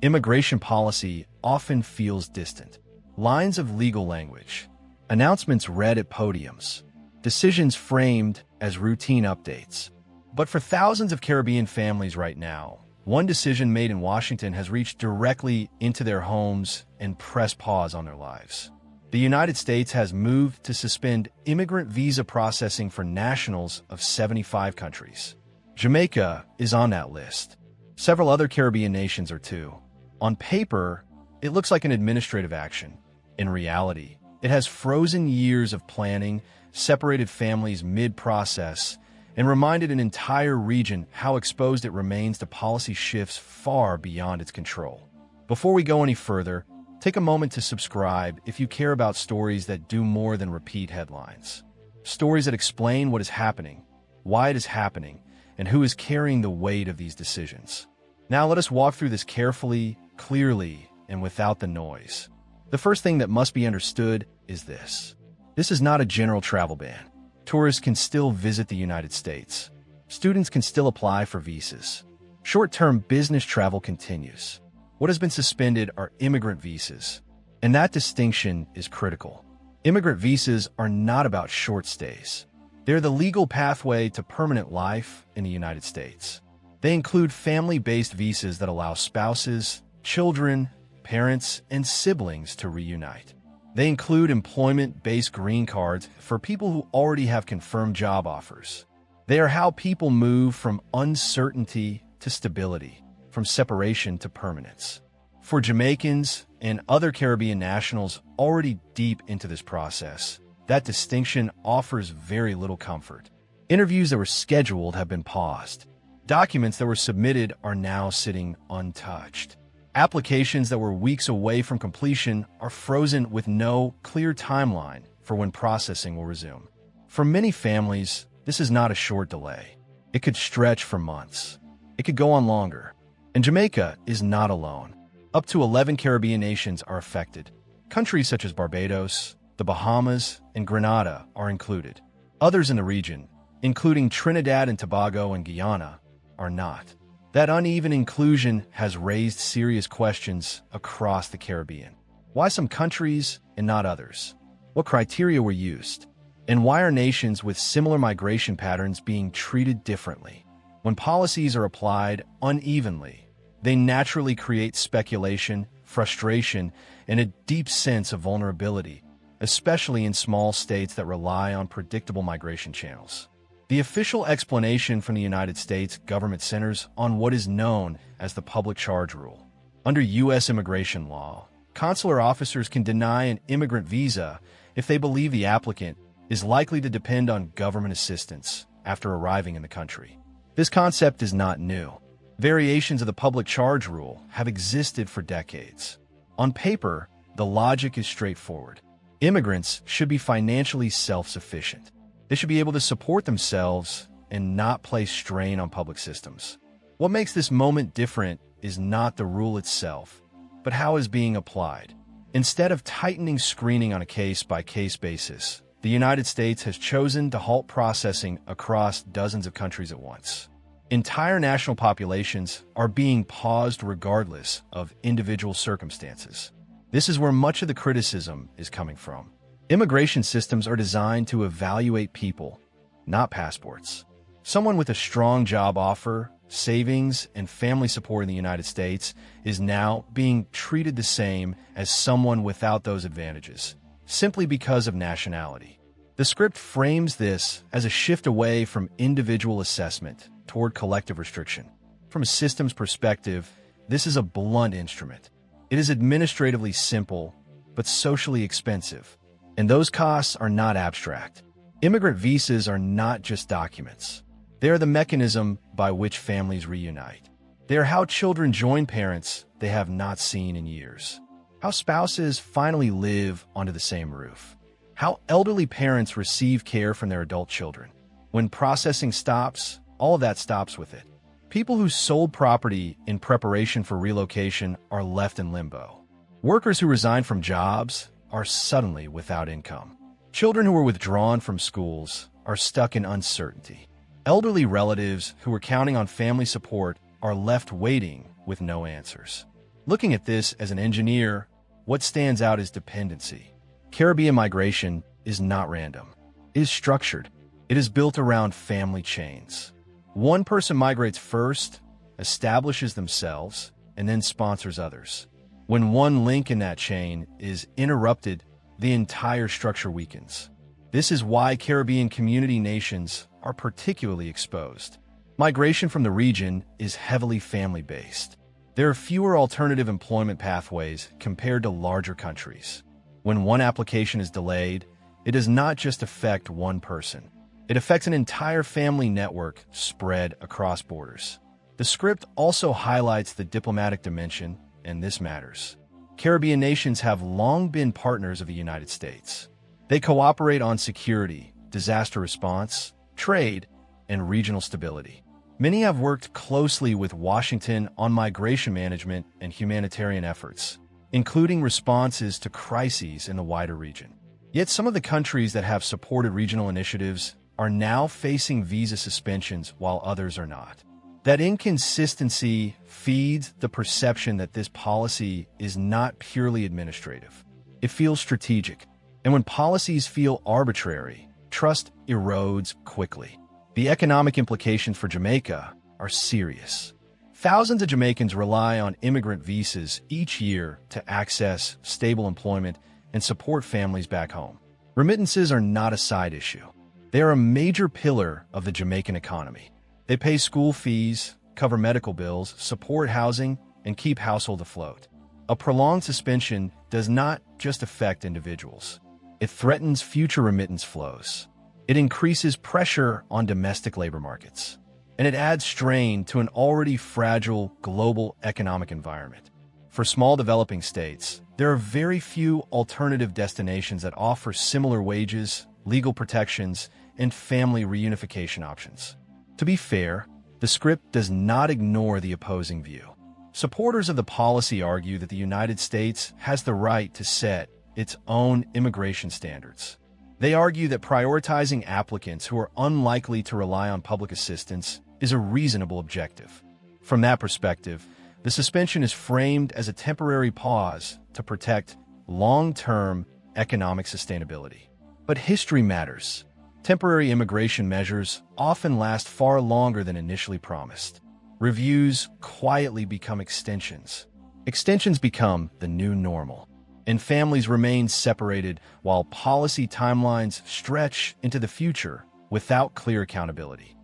Immigration policy often feels distant. Lines of legal language, announcements read at podiums, decisions framed as routine updates. But for thousands of Caribbean families right now, one decision made in Washington has reached directly into their homes and pressed pause on their lives. The United States has moved to suspend immigrant visa processing for nationals of 75 countries. Jamaica is on that list. Several other Caribbean nations are too. On paper, it looks like an administrative action. In reality, it has frozen years of planning, separated families mid-process, and reminded an entire region how exposed it remains to policy shifts far beyond its control. Before we go any further, take a moment to subscribe if you care about stories that do more than repeat headlines. Stories that explain what is happening, why it is happening, and who is carrying the weight of these decisions. Now let us walk through this carefully, clearly, and without the noise. The first thing that must be understood is this. This is not a general travel ban. Tourists can still visit the United States. Students can still apply for visas. Short-term business travel continues. What has been suspended are immigrant visas, and that distinction is critical. Immigrant visas are not about short stays. They're the legal pathway to permanent life in the United States. They include family-based visas that allow spouses, children, parents, and siblings to reunite. They include employment-based green cards for people who already have confirmed job offers. They are how people move from uncertainty to stability, from separation to permanence. For Jamaicans and other Caribbean nationals already deep into this process, that distinction offers very little comfort. Interviews that were scheduled have been paused. Documents that were submitted are now sitting untouched. Applications that were weeks away from completion are frozen with no clear timeline for when processing will resume. For many families, this is not a short delay. It could stretch for months. It could go on longer. And Jamaica is not alone. Up to 11 Caribbean nations are affected. Countries such as Barbados, the Bahamas, and Grenada are included. Others in the region, including Trinidad and Tobago and Guyana, are not. That uneven inclusion has raised serious questions across the Caribbean. Why some countries and not others? What criteria were used? And why are nations with similar migration patterns being treated differently? When policies are applied unevenly, they naturally create speculation, frustration, and a deep sense of vulnerability, especially in small states that rely on predictable migration channels. The official explanation from the United States government centers on what is known as the public charge rule. Under U.S. immigration law, consular officers can deny an immigrant visa if they believe the applicant is likely to depend on government assistance after arriving in the country. This concept is not new. Variations of the public charge rule have existed for decades. On paper, the logic is straightforward. Immigrants should be financially self-sufficient. They should be able to support themselves and not place strain on public systems. What makes this moment different is not the rule itself, but how it is being applied. Instead of tightening screening on a case-by-case basis, the United States has chosen to halt processing across dozens of countries at once. Entire national populations are being paused regardless of individual circumstances. This is where much of the criticism is coming from. Immigration systems are designed to evaluate people, not passports. Someone with a strong job offer, savings, and family support in the United States is now being treated the same as someone without those advantages, simply because of nationality. The script frames this as a shift away from individual assessment toward collective restriction. From a systems perspective, this is a blunt instrument. It is administratively simple, but socially expensive. And those costs are not abstract. Immigrant visas are not just documents. They are the mechanism by which families reunite. They are how children join parents they have not seen in years. How spouses finally live under the same roof. How elderly parents receive care from their adult children. When processing stops, all of that stops with it. People who sold property in preparation for relocation are left in limbo. Workers who resign from jobs are suddenly without income. Children who were withdrawn from schools are stuck in uncertainty. Elderly relatives who were counting on family support are left waiting with no answers. Looking at this as an engineer, what stands out is dependency. Caribbean migration is not random. It is structured. It is built around family chains. One person migrates first, establishes themselves, and then sponsors others. When one link in that chain is interrupted, the entire structure weakens. This is why Caribbean community nations are particularly exposed. Migration from the region is heavily family-based. There are fewer alternative employment pathways compared to larger countries. When one application is delayed, it does not just affect one person. It affects an entire family network spread across borders. The script also highlights the diplomatic dimension, and this matters. Caribbean nations have long been partners of the United States. They cooperate on security, disaster response, trade, and regional stability. Many have worked closely with Washington on migration management and humanitarian efforts, including responses to crises in the wider region. Yet some of the countries that have supported regional initiatives are now facing visa suspensions while others are not. That inconsistency feeds the perception that this policy is not purely administrative. It feels strategic. And when policies feel arbitrary, trust erodes quickly. The economic implications for Jamaica are serious. Thousands of Jamaicans rely on immigrant visas each year to access stable employment and support families back home. Remittances are not a side issue. They are a major pillar of the Jamaican economy. They pay school fees, cover medical bills, support housing, and keep households afloat. A prolonged suspension does not just affect individuals. It threatens future remittance flows. It increases pressure on domestic labor markets. And it adds strain to an already fragile global economic environment. For small developing states, there are very few alternative destinations that offer similar wages, legal protections, and family reunification options. To be fair, the script does not ignore the opposing view. Supporters of the policy argue that the United States has the right to set its own immigration standards. They argue that prioritizing applicants who are unlikely to rely on public assistance is a reasonable objective. From that perspective, the suspension is framed as a temporary pause to protect long-term economic sustainability. But history matters. Temporary immigration measures often last far longer than initially promised. Reviews quietly become extensions. Extensions become the new normal. And families remain separated while policy timelines stretch into the future without clear accountability.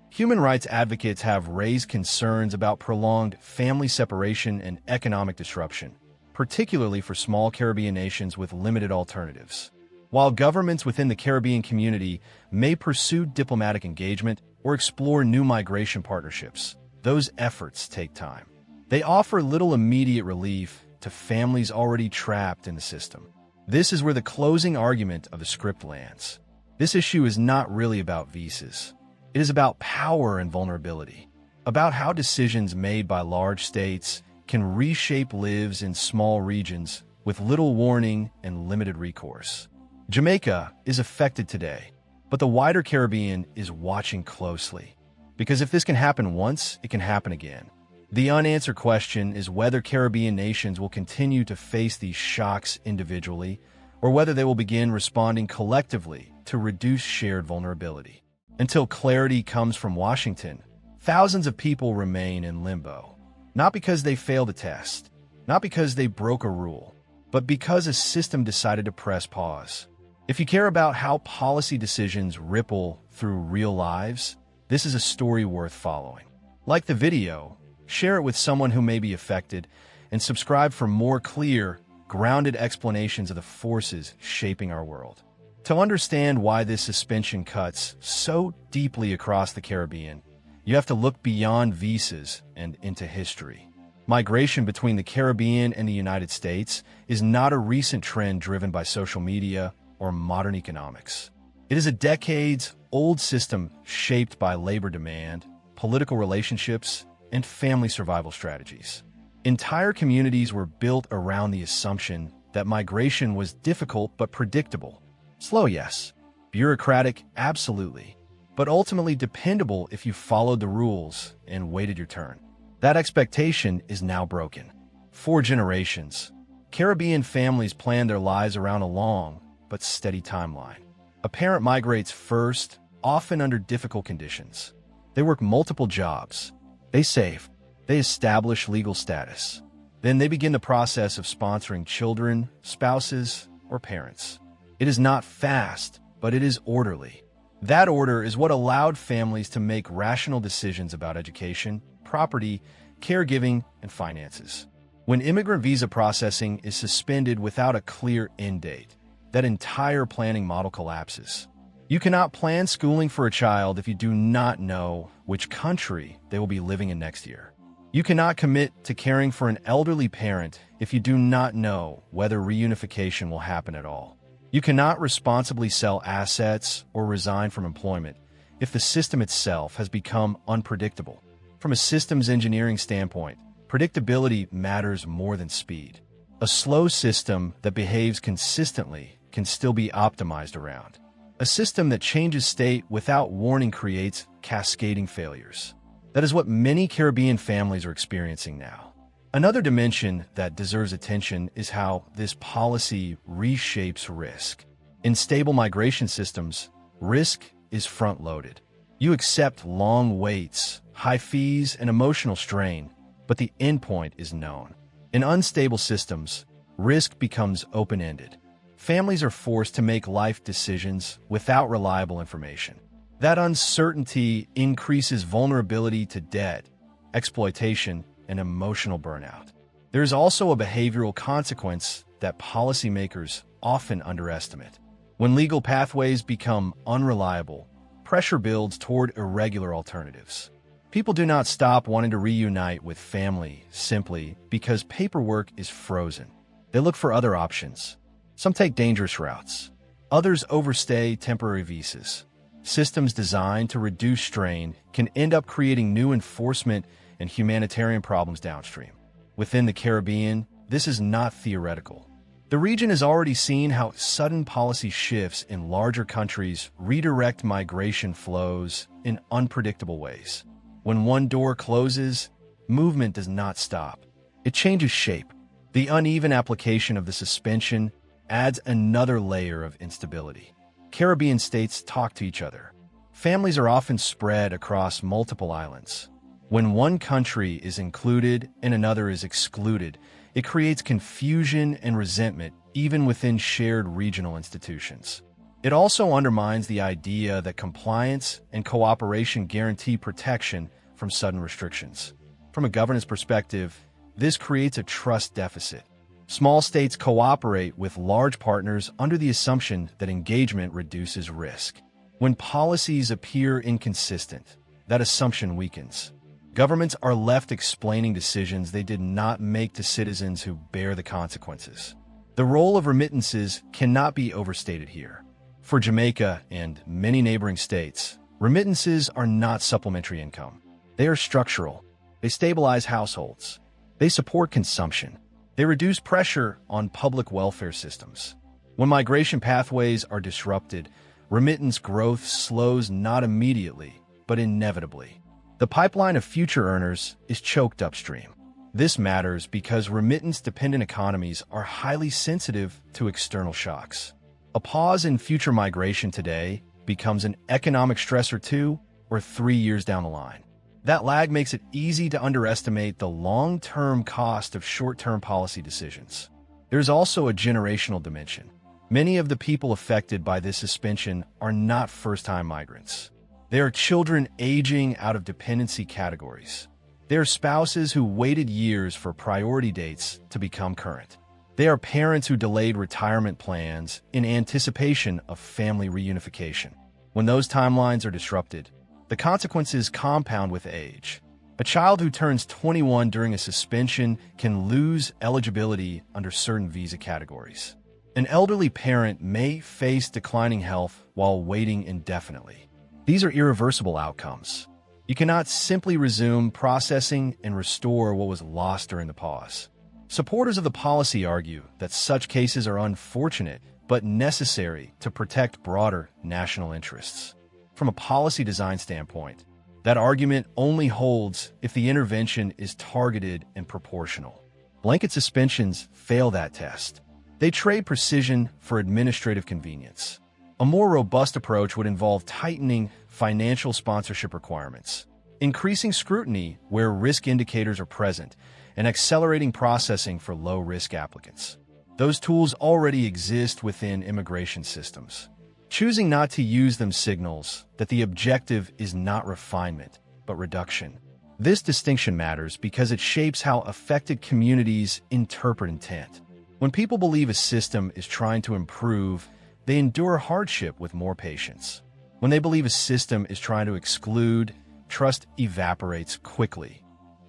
Human rights advocates have raised concerns about prolonged family separation and economic disruption, particularly for small Caribbean nations with limited alternatives. While governments within the Caribbean community may pursue diplomatic engagement or explore new migration partnerships, those efforts take time. They offer little immediate relief to families already trapped in the system. This is where the closing argument of the script lands. This issue is not really about visas. It is about power and vulnerability, about how decisions made by large states can reshape lives in small regions with little warning and limited recourse. Jamaica is affected today, but the wider Caribbean is watching closely. Because if this can happen once, it can happen again. The unanswered question is whether Caribbean nations will continue to face these shocks individually, or whether they will begin responding collectively to reduce shared vulnerability. Until clarity comes from Washington, thousands of people remain in limbo. Not because they failed a test, not because they broke a rule, but because a system decided to press pause. If you care about how policy decisions ripple through real lives, this is a story worth following. Like the video, share it with someone who may be affected, and subscribe for more clear, grounded explanations of the forces shaping our world. To understand why this suspension cuts so deeply across the Caribbean, you have to look beyond visas and into history. Migration between the Caribbean and the United States is not a recent trend driven by social media or modern economics. It is a decades-old system shaped by labor demand, political relationships, and family survival strategies. Entire communities were built around the assumption that migration was difficult but predictable. Slow, yes. Bureaucratic, absolutely. But ultimately dependable if you followed the rules and waited your turn. That expectation is now broken. For generations, Caribbean families plan their lives around a long but steady timeline. A parent migrates first, often under difficult conditions. They work multiple jobs. They save. They establish legal status. Then they begin the process of sponsoring children, spouses, or parents. It is not fast, but it is orderly. That order is what allowed families to make rational decisions about education, property, caregiving, and finances. When immigrant visa processing is suspended without a clear end date, that entire planning model collapses. You cannot plan schooling for a child if you do not know which country they will be living in next year. You cannot commit to caring for an elderly parent if you do not know whether reunification will happen at all. You cannot responsibly sell assets or resign from employment if the system itself has become unpredictable. From a systems engineering standpoint, predictability matters more than speed. A slow system that behaves consistently can still be optimized around. A system that changes state without warning creates cascading failures. That is what many Caribbean families are experiencing now. Another dimension that deserves attention is how this policy reshapes risk. In stable migration systems, risk is front-loaded. You accept long waits, high fees, and emotional strain, but the endpoint is known. In unstable systems, risk becomes open-ended. Families are forced to make life decisions without reliable information. That uncertainty increases vulnerability to debt, exploitation, and emotional burnout. There is also a behavioral consequence that policymakers often underestimate. When legal pathways become unreliable, pressure builds toward irregular alternatives. People do not stop wanting to reunite with family simply because paperwork is frozen. They look for other options. Some take dangerous routes. Others overstay temporary visas. Systems designed to reduce strain can end up creating new enforcement and humanitarian problems downstream. Within the Caribbean, this is not theoretical. The region has already seen how sudden policy shifts in larger countries redirect migration flows in unpredictable ways. When one door closes, movement does not stop. It changes shape. The uneven application of the suspension adds another layer of instability. Caribbean states talk to each other. Families are often spread across multiple islands. When one country is included and another is excluded, it creates confusion and resentment even within shared regional institutions. It also undermines the idea that compliance and cooperation guarantee protection from sudden restrictions. From a governance perspective, this creates a trust deficit. Small states cooperate with large partners under the assumption that engagement reduces risk. When policies appear inconsistent, that assumption weakens. Governments are left explaining decisions they did not make to citizens who bear the consequences. The role of remittances cannot be overstated here. For Jamaica and many neighboring states, remittances are not supplementary income. They are structural. They stabilize households. They support consumption. They reduce pressure on public welfare systems. When migration pathways are disrupted, remittance growth slows not immediately, but inevitably. The pipeline of future earners is choked upstream. This matters because remittance-dependent economies are highly sensitive to external shocks. A pause in future migration today becomes an economic stressor 2 or 3 years down the line. That lag makes it easy to underestimate the long-term cost of short-term policy decisions. There's also a generational dimension. Many of the people affected by this suspension are not first-time migrants. They are children aging out of dependency categories. They are spouses who waited years for priority dates to become current. They are parents who delayed retirement plans in anticipation of family reunification. When those timelines are disrupted, the consequences compound with age. A child who turns 21 during a suspension can lose eligibility under certain visa categories. An elderly parent may face declining health while waiting indefinitely. These are irreversible outcomes. You cannot simply resume processing and restore what was lost during the pause. Supporters of the policy argue that such cases are unfortunate but necessary to protect broader national interests. From a policy design standpoint, that argument only holds if the intervention is targeted and proportional. Blanket suspensions fail that test. They trade precision for administrative convenience. A more robust approach would involve tightening financial sponsorship requirements, increasing scrutiny where risk indicators are present, and accelerating processing for low-risk applicants. Those tools already exist within immigration systems. Choosing not to use them signals that the objective is not refinement, but reduction. This distinction matters because it shapes how affected communities interpret intent. When people believe a system is trying to improve, they endure hardship with more patience. When they believe a system is trying to exclude, trust evaporates quickly.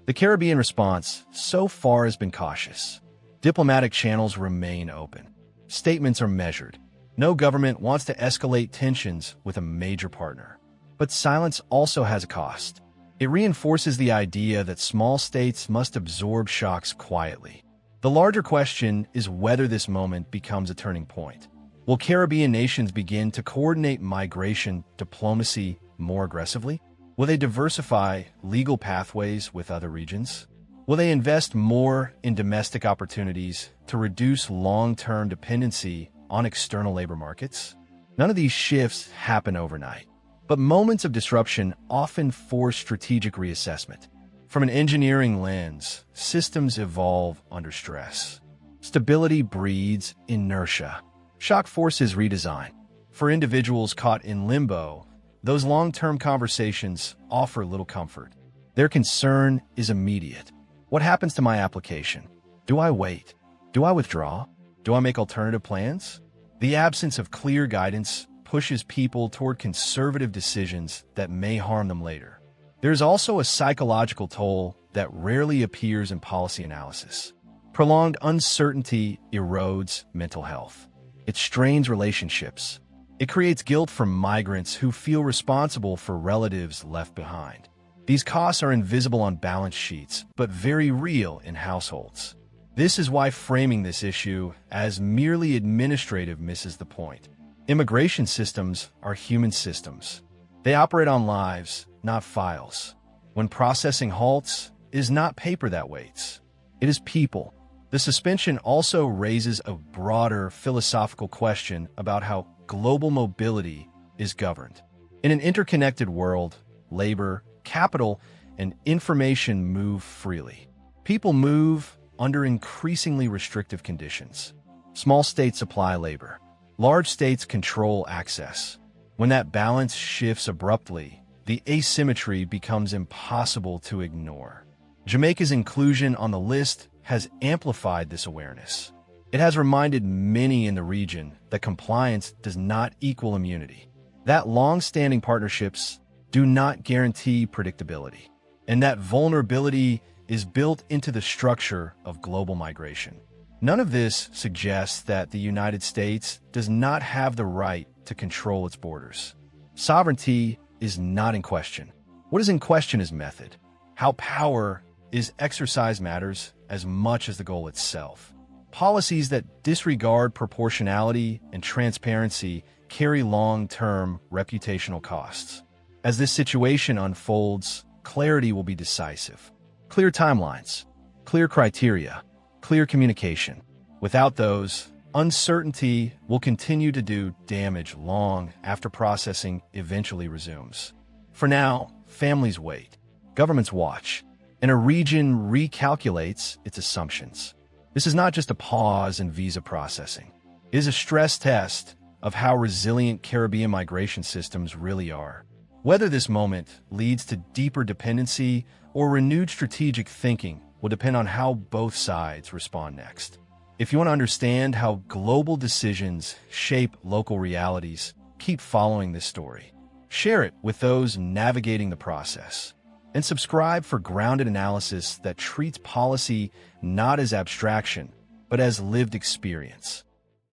The Caribbean response so far has been cautious. Diplomatic channels remain open. Statements are measured. No government wants to escalate tensions with a major partner. But silence also has a cost. It reinforces the idea that small states must absorb shocks quietly. The larger question is whether this moment becomes a turning point. Will Caribbean nations begin to coordinate migration diplomacy more aggressively? Will they diversify legal pathways with other regions? Will they invest more in domestic opportunities to reduce long-term dependency on external labor markets? None of these shifts happen overnight, but moments of disruption often force strategic reassessment. From an engineering lens, systems evolve under stress. Stability breeds inertia. Shock forces redesign. For individuals caught in limbo, those long-term conversations offer little comfort. Their concern is immediate. What happens to my application? Do I wait? Do I withdraw? Do I make alternative plans? The absence of clear guidance pushes people toward conservative decisions that may harm them later. There's also a psychological toll that rarely appears in policy analysis. Prolonged uncertainty erodes mental health. It strains relationships. It creates guilt from migrants who feel responsible for relatives left behind. These costs are invisible on balance sheets, but very real in households. This is why framing this issue as merely administrative misses the point. Immigration systems are human systems. They operate on lives, not files. When processing halts, it is not paper that waits. It is people. The suspension also raises a broader philosophical question about how global mobility is governed. In an interconnected world, labor, capital, and information move freely. People move under increasingly restrictive conditions. Small states supply labor. Large states control access. When that balance shifts abruptly, the asymmetry becomes impossible to ignore. Jamaica's inclusion on the list has amplified this awareness. It has reminded many in the region that compliance does not equal immunity, that long-standing partnerships do not guarantee predictability, and that vulnerability is built into the structure of global migration. None of this suggests that the United States does not have the right to control its borders. Sovereignty is not in question. What is in question is method. How power is exercised matters as much as the goal itself. Policies that disregard proportionality and transparency carry long-term reputational costs. As this situation unfolds, clarity will be decisive. Clear timelines, clear criteria, clear communication. Without those, uncertainty will continue to do damage long after processing eventually resumes. For now, families wait, governments watch, and a region recalculates its assumptions. This is not just a pause in visa processing. It is a stress test of how resilient Caribbean migration systems really are. Whether this moment leads to deeper dependency or renewed strategic thinking will depend on how both sides respond next. If you want to understand how global decisions shape local realities, keep following this story. Share it with those navigating the process. And subscribe for grounded analysis that treats policy not as abstraction, but as lived experience.